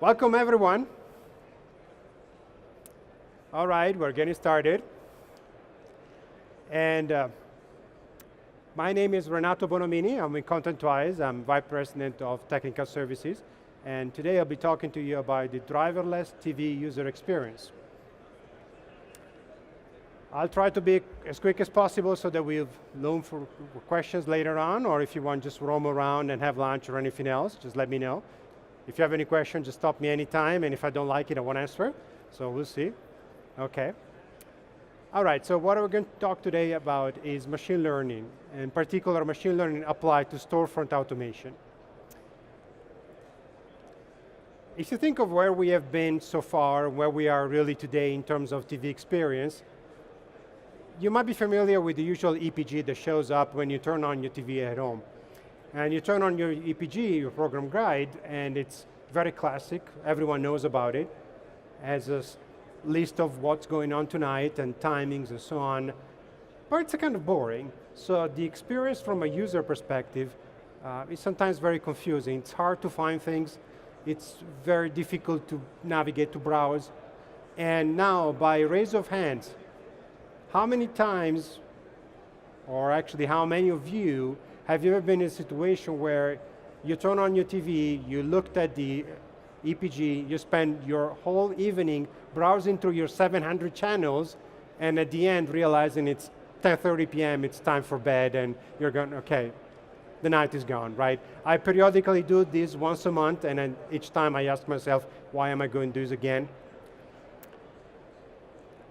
Welcome, everyone. All right, we're getting started. And my name is Renato Bonomini. I'm with ContentWise. I'm Vice President of Technical Services. And today I'll be talking to you about the driverless TV user experience. I'll try to be as quick as possible so that we'll room for questions later on, or if you want just roam around and have lunch or anything else, just let me know. If you have any questions, just stop me anytime, and if I don't like it, I won't answer. So we'll see. Okay. All right, so what we're going to talk today about is machine learning, in particular machine learning applied to storefront automation. If you think of where we have been so far, where we are really today in terms of TV experience, you might be familiar with the usual EPG that shows up when you turn on your TV at home. And you turn on your EPG, your program guide, and it's very classic. Everyone knows about it. It has a list of what's going on tonight and timings and so on. But it's kind of boring. So the experience from a user perspective is sometimes very confusing. It's hard to find things. It's very difficult to navigate, to browse. And now, by raise of hands, how many times, or actually how many of you, have you ever been in a situation where you turn on your TV, you looked at the EPG, you spend your whole evening browsing through your 700 channels, and at the end realizing it's 10:30 p.m., it's time for bed, and you're going, okay, the night is gone, right? I periodically do this once a month, and then each time I ask myself, why am I going to do this again?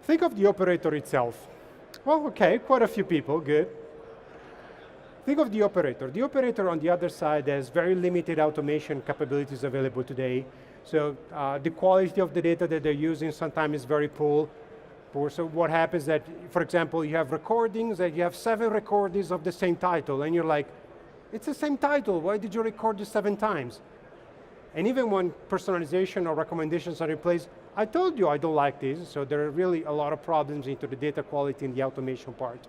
Think of the operator itself. Well, okay, quite a few people, good. Think of the operator. The operator on the other side has very limited automation capabilities available today. So the quality of the data that they're using sometimes is very poor. So what happens that, for example, you have recordings, and you have 7 recordings of the same title, and you're like, it's the same title, why did you record this 7 times? And even when personalization or recommendations are in place, I told you I don't like this, so there are really a lot of problems into the data quality and the automation part.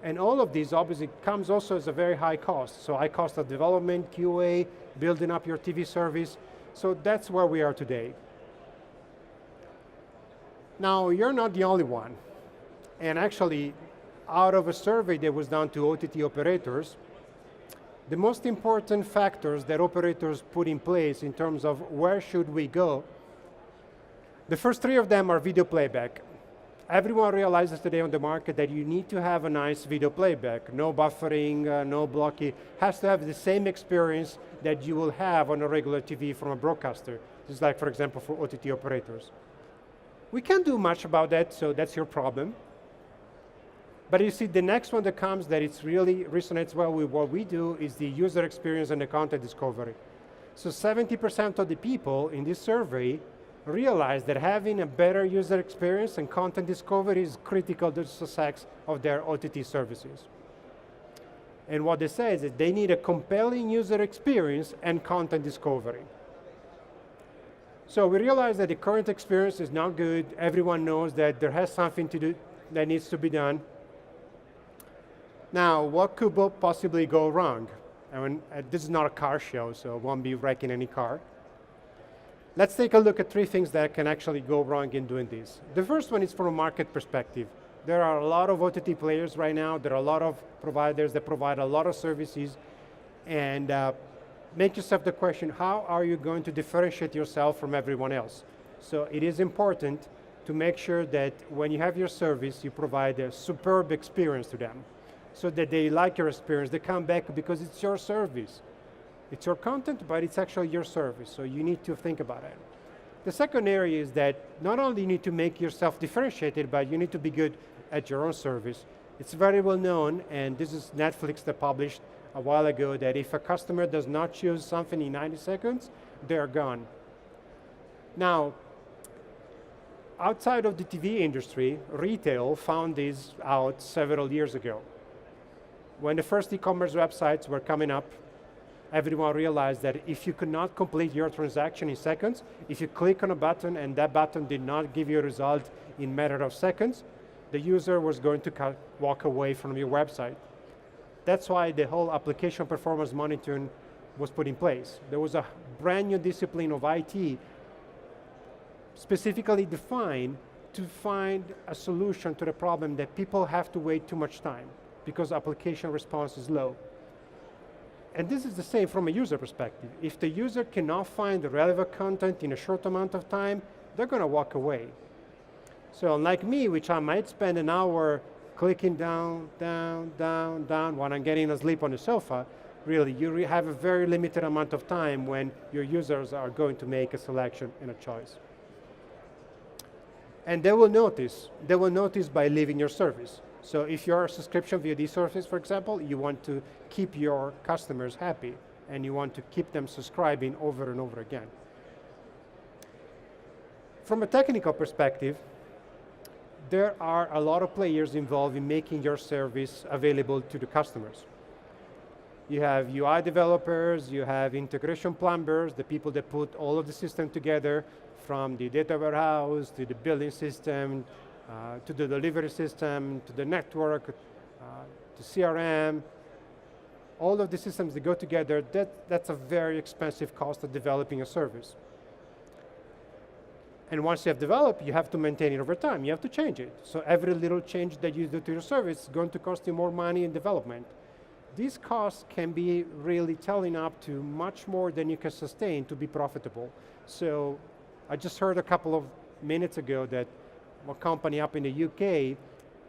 And all of these obviously comes also as a very high cost. So high cost of development, QA, building up your TV service. So that's where we are today. Now, you're not the only one. And actually, out of a survey that was done to OTT operators, the most important factors that operators put in place in terms of where should we go, the first 3 of them are video playback. Everyone realizes today on the market that you need to have a nice video playback. No buffering, no blocking. Has to have the same experience that you will have on a regular TV from a broadcaster. Just like, for example, for OTT operators. We can't do much about that, so that's your problem. But you see, the next one that comes that it's really resonates well with what we do is the user experience and the content discovery. So 70% of the people in this survey realize that having a better user experience and content discovery is critical to the success of their OTT services. And what they say is that they need a compelling user experience and content discovery. So we realize that the current experience is not good. Everyone knows that there has something to do that needs to be done. Now, what could possibly go wrong? I mean, this is not a car show, so I won't be wrecking any car. Let's take a look at 3 things that can actually go wrong in doing this. The first one is from a market perspective. There are a lot of OTT players right now. There are a lot of providers that provide a lot of services. And make yourself the question, how are you going to differentiate yourself from everyone else? So it is important to make sure that when you have your service, you provide a superb experience to them so that they like your experience. They come back because it's your service. It's your content, but it's actually your service, so you need to think about it. The second area is that not only you need to make yourself differentiated, but you need to be good at your own service. It's very well known, and this is Netflix that published a while ago, that if a customer does not choose something in 90 seconds, they're gone. Now, outside of the TV industry, retail found this out several years ago. When the first e-commerce websites were coming up, everyone realized that if you could not complete your transaction in seconds, if you click on a button and that button did not give you a result in a matter of seconds, the user was going to walk away from your website. That's why the whole application performance monitoring was put in place. There was a brand new discipline of IT, specifically defined to find a solution to the problem that people have to wait too much time because application response is low. And this is the same from a user perspective. If the user cannot find the relevant content in a short amount of time, they're going to walk away. So unlike me, which I might spend an hour clicking down, down, down, down, while I'm getting asleep on the sofa, really, you have a very limited amount of time when your users are going to make a selection and a choice. And they will notice by leaving your service. So if you're a subscription VOD service, for example, you want to keep your customers happy and you want to keep them subscribing over and over again. From a technical perspective, there are a lot of players involved in making your service available to the customers. You have UI developers, you have integration plumbers, the people that put all of the system together, from the data warehouse to the billing system, to the delivery system, to the network, to CRM. All of the systems that go together, that's a very expensive cost of developing a service. And once you have developed, you have to maintain it over time. You have to change it. So every little change that you do to your service is going to cost you more money in development. These costs can be really telling up to much more than you can sustain to be profitable. So I just heard a couple of minutes ago that a company up in the UK,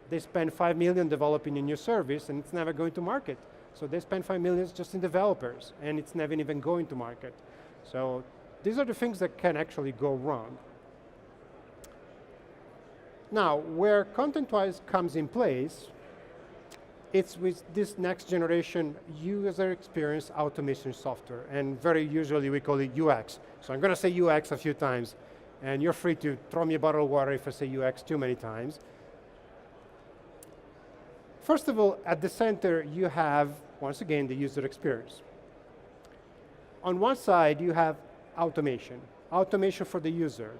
they spend 5 million developing a new service and it's never going to market. So they spend 5 million just in developers and it's never even going to market. So these are the things that can actually go wrong. Now, where ContentWise comes in place, it's with this next generation user experience automation software, and very usually we call it UX. So I'm going to say UX a few times, and you're free to throw me a bottle of water if I say UX too many times. First of all, at the center you have, once again, the user experience. On one side you have automation for the user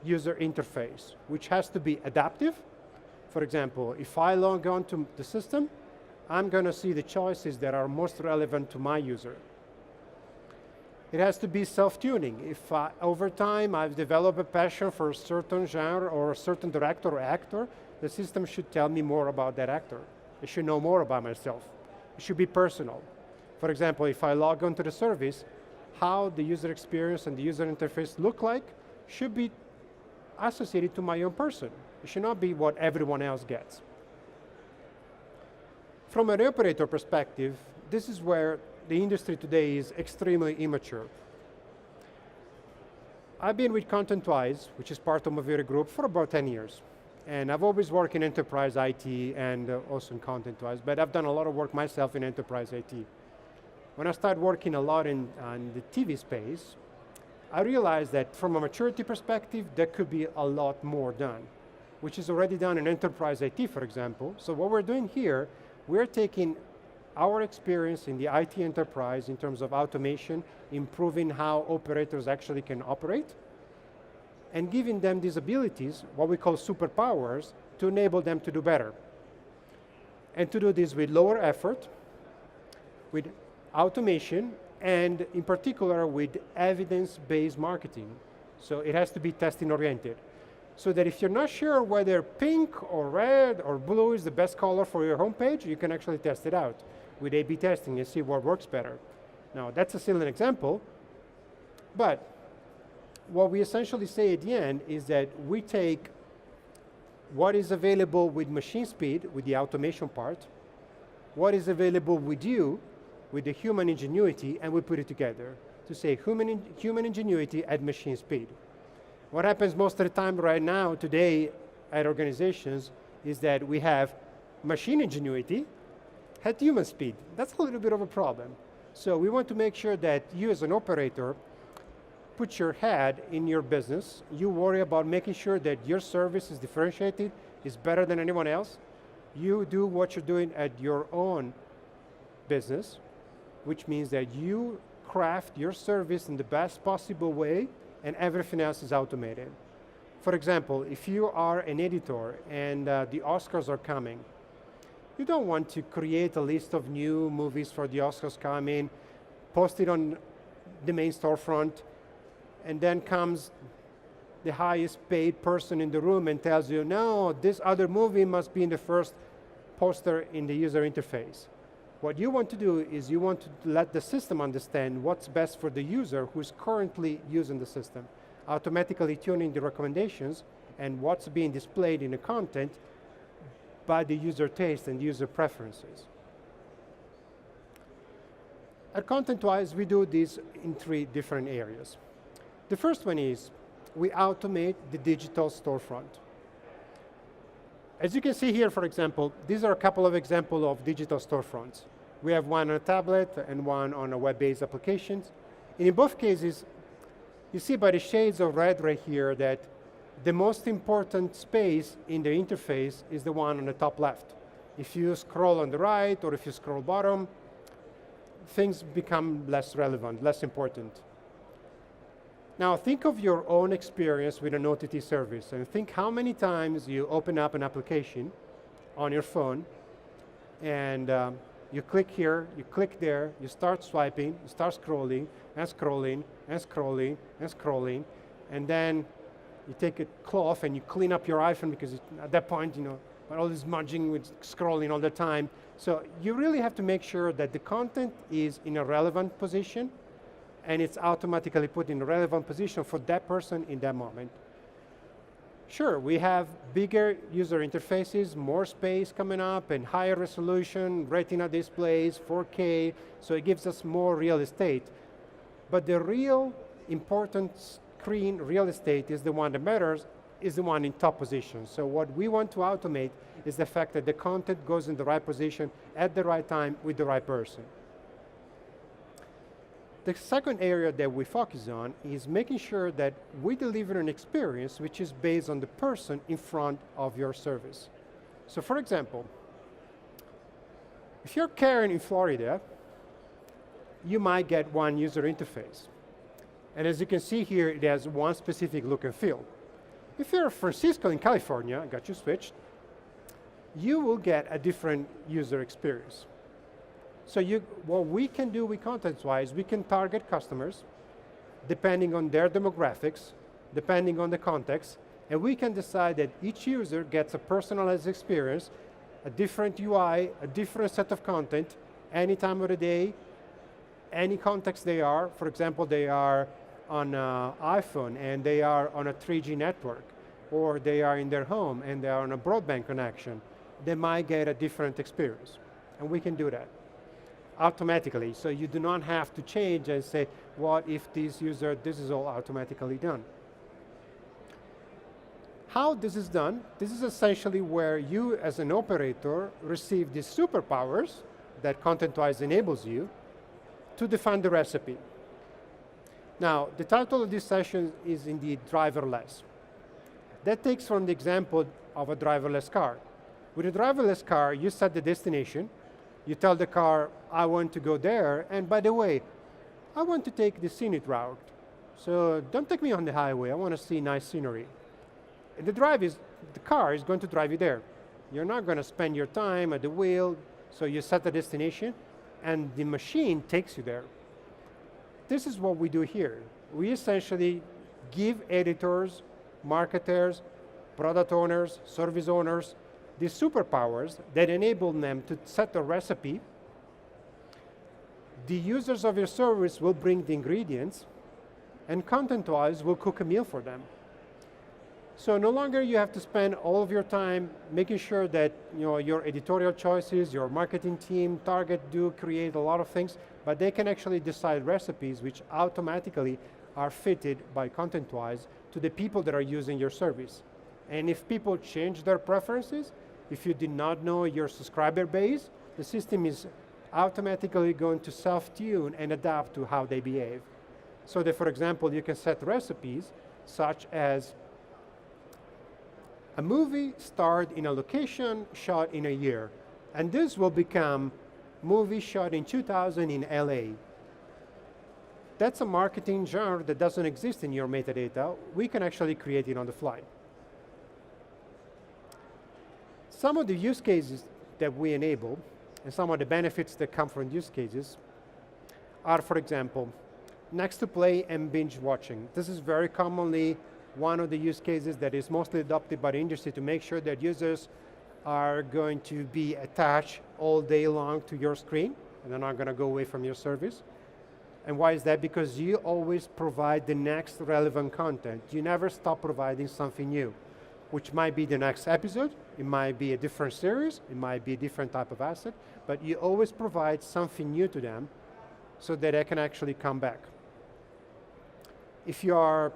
user interface, which has to be adaptive. For example, if I log on to the system, I'm going to see the choices that are most relevant to my user. It has to be self-tuning. If over time I've developed a passion for a certain genre or a certain director or actor, the system should tell me more about that actor. It should know more about myself. It should be personal. For example, if I log on to the service, how the user experience and the user interface look like should be associated to my own person. It should not be what everyone else gets. From an operator perspective, this is where the industry today is extremely immature. I've been with ContentWise, which is part of Moviri Group, for about 10 years. And I've always worked in enterprise IT and also in ContentWise, but I've done a lot of work myself in enterprise IT. When I started working a lot in the TV space, I realized that from a maturity perspective, there could be a lot more done, which is already done in enterprise IT, for example. So what we're doing here, we're taking our experience in the IT enterprise in terms of automation, improving how operators actually can operate, and giving them these abilities, what we call superpowers, to enable them to do better. And to do this with lower effort, with automation, and in particular with evidence-based marketing. So it has to be testing oriented. So that if you're not sure whether pink or red or blue is the best color for your homepage, you can actually test it out with A/B testing and see what works better. Now that's still an example, but what we essentially say at the end is that we take what is available with machine speed, with the automation part, what is available with you, with the human ingenuity, and we put it together to say human ingenuity at machine speed. What happens most of the time right now, today, at organizations, is that we have machine ingenuity at human speed. That's a little bit of a problem. So we want to make sure that you as an operator put your head in your business. You worry about making sure that your service is differentiated, is better than anyone else. You do what you're doing at your own business, which means that you craft your service in the best possible way and everything else is automated. For example, if you are an editor and the Oscars are coming, you don't want to create a list of new movies for the Oscars coming, post it on the main storefront, and then comes the highest paid person in the room and tells you, no, this other movie must be in the first poster in the user interface. What you want to do is you want to let the system understand what's best for the user who's currently using the system, automatically tuning the recommendations and what's being displayed in the content by the user taste and user preferences. At ContentWise, we do this in 3 different areas. The first one is we automate the digital storefront. As you can see here, for example, these are a couple of examples of digital storefronts. We have one on a tablet and one on a web-based applications. And in both cases, you see by the shades of red right here that the most important space in the interface is the one on the top left. If you scroll on the right or if you scroll bottom, things become less relevant, less important. Now think of your own experience with an OTT service and think how many times you open up an application on your phone and you click here, you click there, you start swiping, you start scrolling and scrolling and scrolling and scrolling, and then you take a cloth and you clean up your iPhone because at that point, all this smudging with scrolling all the time. So you really have to make sure that the content is in a relevant position and it's automatically put in a relevant position for that person in that moment. Sure, we have bigger user interfaces, more space coming up, and higher resolution, retina displays, 4K, so it gives us more real estate. But the real important screen real estate is the one that matters, is the one in top position. So what we want to automate is the fact that the content goes in the right position at the right time with the right person. The second area that we focus on is making sure that we deliver an experience which is based on the person in front of your service. So for example, if you're Karen in Florida, you might get one user interface. And as you can see here, it has one specific look and feel. If you're Francisco in California, I got you switched, you will get a different user experience. So what we can do with ContentWise, we can target customers depending on their demographics, depending on the context, and we can decide that each user gets a personalized experience, a different UI, a different set of content, any time of the day, any context they are. For example, they are on an iPhone and they are on a 3G network, or they are in their home and they are on a broadband connection, they might get a different experience, and we can do that automatically, so you do not have to change and say, what if this user, this is all automatically done. How this is done, this is essentially where you as an operator receive these superpowers that ContentWise enables you to define the recipe. Now, the title of this session is indeed driverless. That takes from the example of a driverless car. With a driverless car, you set the destination, you tell the car, I want to go there, and by the way, I want to take the scenic route. So don't take me on the highway, I want to see nice scenery. And the car is going to drive you there. You're not going to spend your time at the wheel, so you set the destination, and the machine takes you there. This is what we do here. We essentially give editors, marketers, product owners, service owners, these superpowers that enable them to set a recipe. The users of your service will bring the ingredients, and ContentWise will cook a meal for them. So no longer you have to spend all of your time making sure that your editorial choices, your marketing team, target, do create a lot of things, but they can actually decide recipes which automatically are fitted by ContentWise to the people that are using your service. And if people change their preferences, if you did not know your subscriber base, the system is automatically going to self-tune and adapt to how they behave. So that, for example, you can set recipes such as a movie starred in a location shot in a year, and this will become movie shot in 2000 in LA. That's a marketing genre that doesn't exist in your metadata. We can actually create it on the fly. Some of the use cases that we enable, and some of the benefits that come from use cases, are, for example, next to play and binge watching. This is very commonly one of the use cases that is mostly adopted by the industry to make sure that users are going to be attached all day long to your screen and they're not going to go away from your service. And why is that? Because you always provide the next relevant content. You never stop providing something new, which might be the next episode, it might be a different series, it might be a different type of asset, but you always provide something new to them so that they can actually come back. If you are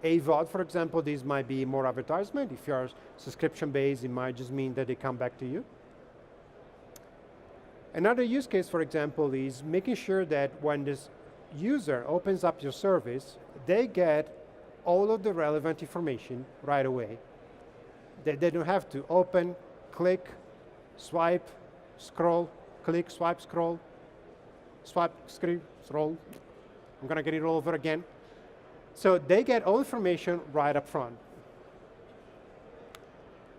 AVOD, for example, this might be more advertisement. If you are subscription-based, it might just mean that they come back to you. Another use case, for example, is making sure that when this user opens up your service, they get all of the relevant information right away. They don't have to open, click, swipe, scroll, click, swipe, scroll, swipe, scroll. I'm going to get it all over again. So they get all information right up front.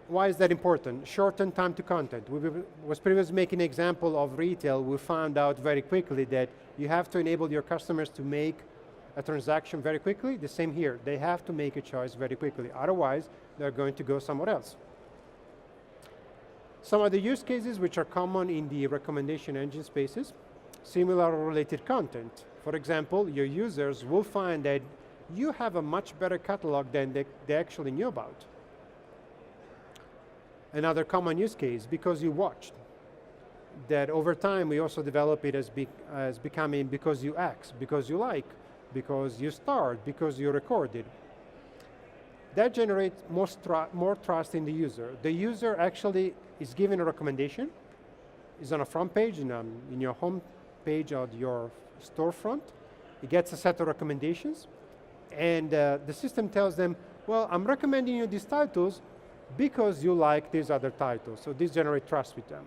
Why is that important? Shorten time to content. We was previously making an example of retail. We found out very quickly that you have to enable your customers to make a transaction very quickly. The same here. They have to make a choice very quickly. Otherwise, they're going to go somewhere else. Some of the use cases which are common in the recommendation engine spaces, similar or related content. For example, your users will find that you have a much better catalog than they actually knew about. Another common use case, because you watched, that over time we also develop it as becoming because you asked, because you like, because you start, because you recorded. That generates more trust in the user. The user actually is given a recommendation, is on a front page, in your home page of your storefront. It gets a set of recommendations, and the system tells them, well, I'm recommending you these titles because you like these other titles. So this generates trust with them.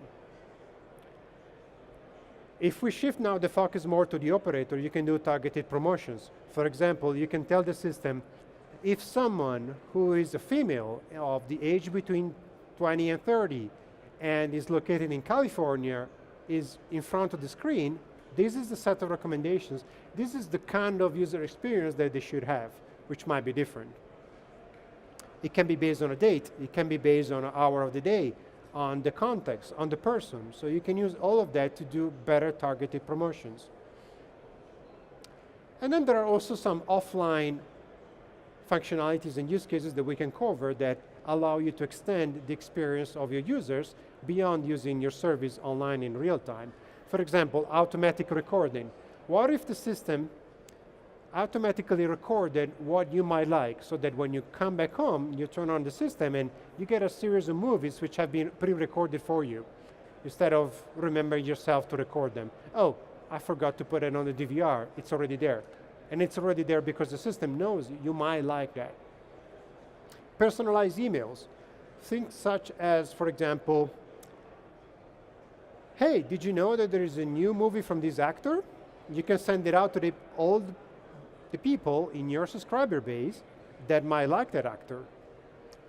If we shift now the focus more to the operator, you can do targeted promotions. For example, you can tell the system, if someone who is a female of the age between 20 and 30 and is located in California is in front of the screen, this is the set of recommendations. This is the kind of user experience that they should have, which might be different. It can be based on a date. It can be based on an hour of the day, on the context, on the person. So you can use all of that to do better targeted promotions. And then there are also some offline functionalities and use cases that we can cover that allow you to extend the experience of your users beyond using your service online in real time. For example, automatic recording. What if the system automatically recorded what you might like so that when you come back home, you turn on the system and you get a series of movies which have been pre-recorded for you instead of remembering yourself to record them. Oh, I forgot to put it on the DVR. It's already there. And it's already there because the system knows you might like that. Personalized emails. Things such as, for example, hey, did you know that there is a new movie from this actor? You can send it out to all the people in your subscriber base that might like that actor.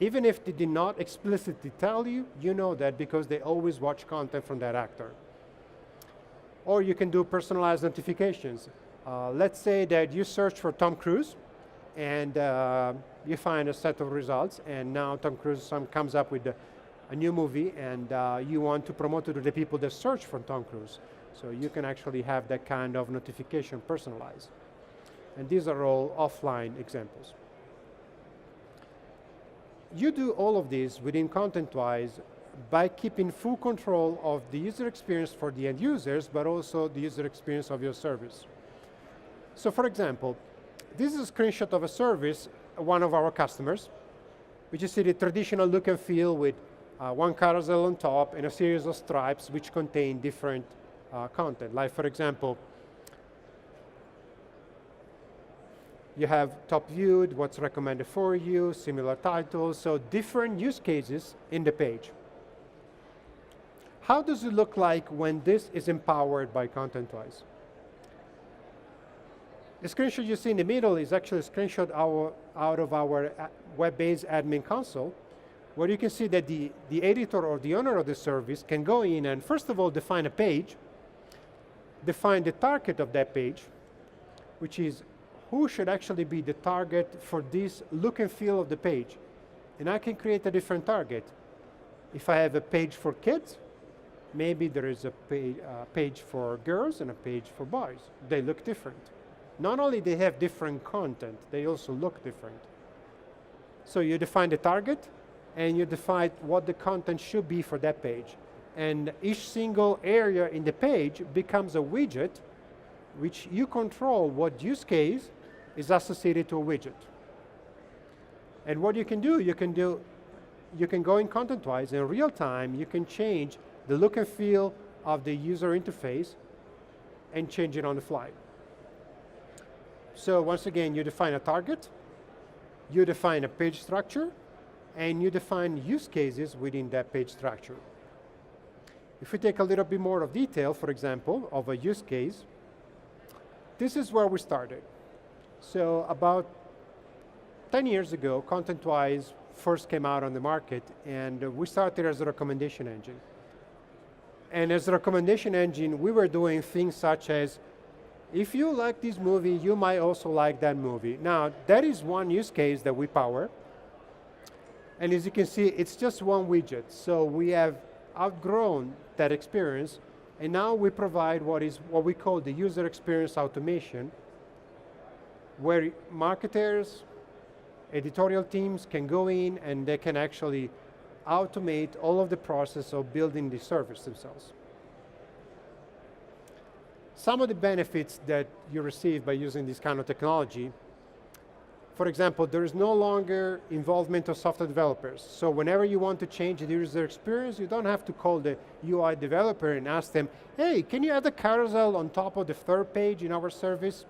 Even if they did not explicitly tell you, you know that because they always watch content from that actor. Or you can do personalized notifications. Let's say that you search for Tom Cruise and you find a set of results, and now Tom Cruise comes up with a new movie, and you want to promote it to the people that search for Tom Cruise. So you can actually have that kind of notification personalized. And these are all offline examples. You do all of this within ContentWise by keeping full control of the user experience for the end users, but also the user experience of your service. So for example, this is a screenshot of a service, one of our customers, which you see the traditional look and feel with one carousel on top and a series of stripes which contain different content. Like for example, you have top viewed, what's recommended for you, similar titles, so different use cases in the page. How does it look like when this is empowered by ContentWise? The screenshot you see in the middle is actually a screenshot out of our web-based admin console, where you can see that the editor or the owner of the service can go in and first of all define a page, define the target of that page, which is who should actually be the target for this look and feel of the page. And I can create a different target. If I have a page for kids, maybe there is a page for girls and a page for boys. They look different. Not only they have different content, they also look different. So you define the target, and you define what the content should be for that page. And each single area in the page becomes a widget, which you control what use case is associated to a widget. And what you can do, you can go in ContentWise in real time, you can change the look and feel of the user interface and change it on the fly. So once again, you define a target, you define a page structure, and you define use cases within that page structure. If we take a little bit more of detail, for example, of a use case, this is where we started. So about 10 years ago, ContentWise first came out on the market, and we started as a recommendation engine. And as a recommendation engine, we were doing things such as, if you like this movie, you might also like that movie. Now, that is one use case that we power. And as you can see, it's just one widget. So we have outgrown that experience, and now we provide what we call the user experience automation, where marketers, editorial teams can go in and they can actually automate all of the process of building the service themselves. Some of the benefits that you receive by using this kind of technology, for example, there is no longer involvement of software developers. So whenever you want to change the user experience, you don't have to call the UI developer and ask them, hey, can you add a carousel on top of the third page in our service?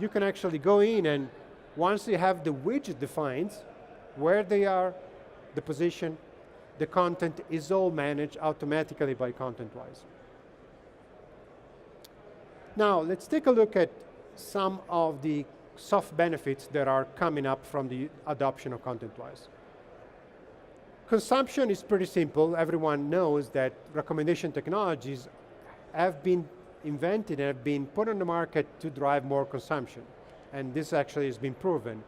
You can actually go in, and once you have the widget defined, where they are, the position, the content is all managed automatically by ContentWise. Now, let's take a look at some of the soft benefits that are coming up from the adoption of ContentWise. Consumption is pretty simple. Everyone knows that recommendation technologies have been invented and have been put on the market to drive more consumption. And this actually has been proven.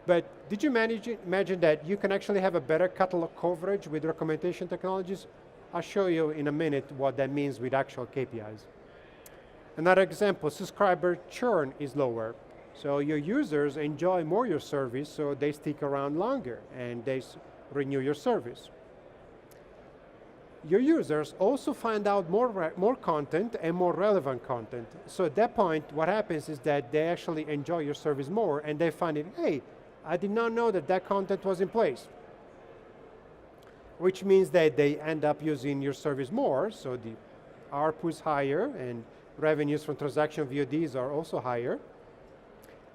But did you imagine that you can actually have a better catalog coverage with recommendation technologies? I'll show you in a minute what that means with actual KPIs. Another example, subscriber churn is lower. So your users enjoy more your service, so they stick around longer and they renew your service. Your users also find out more content and more relevant content. So at that point, what happens is that they actually enjoy your service more, and they find it, hey, I did not know that that content was in place. Which means that they end up using your service more, so the ARPU is higher, and revenues from transaction VODs are also higher.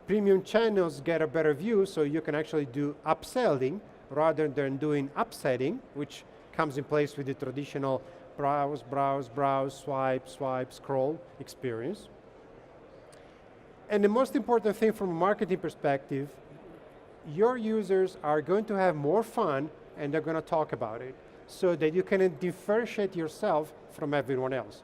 Premium channels get a better view, so you can actually do upselling rather than doing upselling, which comes in place with the traditional browse, browse, browse, swipe, swipe, scroll experience. And the most important thing from a marketing perspective, your users are going to have more fun and they're going to talk about it so that you can differentiate yourself from everyone else.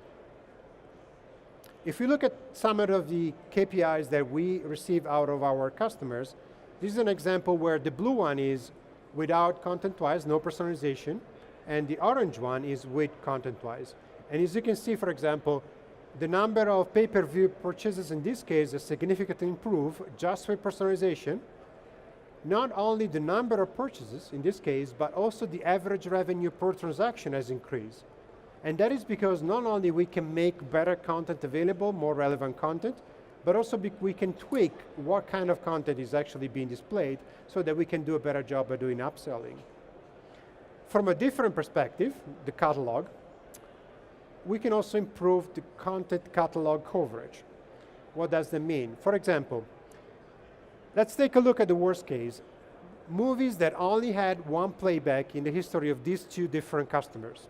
If you look at some of the KPIs that we receive out of our customers, this is an example where the blue one is without ContentWise, no personalization, and the orange one is with ContentWise. And as you can see, for example, the number of pay-per-view purchases in this case is significantly improved just with personalization. Not only the number of purchases in this case, but also the average revenue per transaction has increased. And that is because not only we can make better content available, more relevant content, but also we can tweak what kind of content is actually being displayed so that we can do a better job at doing upselling. From a different perspective, the catalog, we can also improve the content catalog coverage. What does that mean? For example, let's take a look at the worst case. Movies that only had one playback in the history of these two different customers.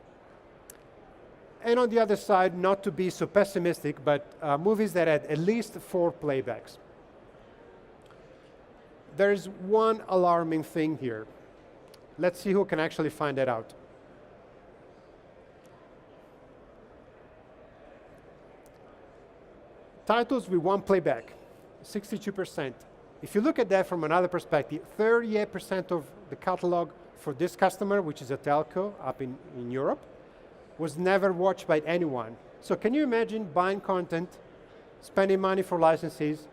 And on the other side, not to be so pessimistic, but movies that had at least 4 playbacks. There's one alarming thing here. Let's see who can actually find that out. Titles with 1 playback. 62%. If you look at that from another perspective, 38% of the catalog for this customer, which is a telco up in Europe, was never watched by anyone. So can you imagine buying content, spending money for licenses,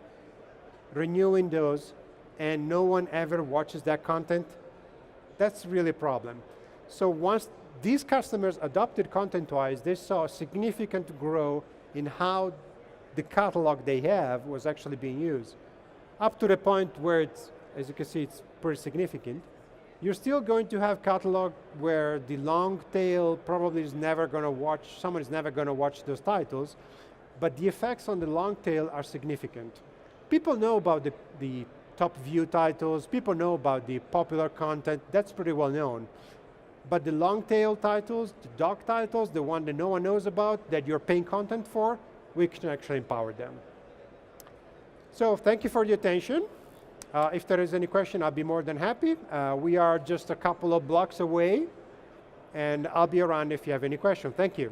renewing those, and no one ever watches that content? That's really a problem. So once these customers adopted ContentWise, they saw a significant growth in how the catalog they have was actually being used. Up to the point where it's, as you can see, it's pretty significant. You're still going to have catalog where the long tail probably is never going to watch, someone is never going to watch those titles, but the effects on the long tail are significant. People know about the top view titles, people know about the popular content, that's pretty well known. But the long tail titles, the dog titles, the one that no one knows about, that you're paying content for, we can actually empower them. So thank you for your attention. If there is any question, I'll be more than happy. We are just a couple of blocks away, and I'll be around if you have any questions. Thank you.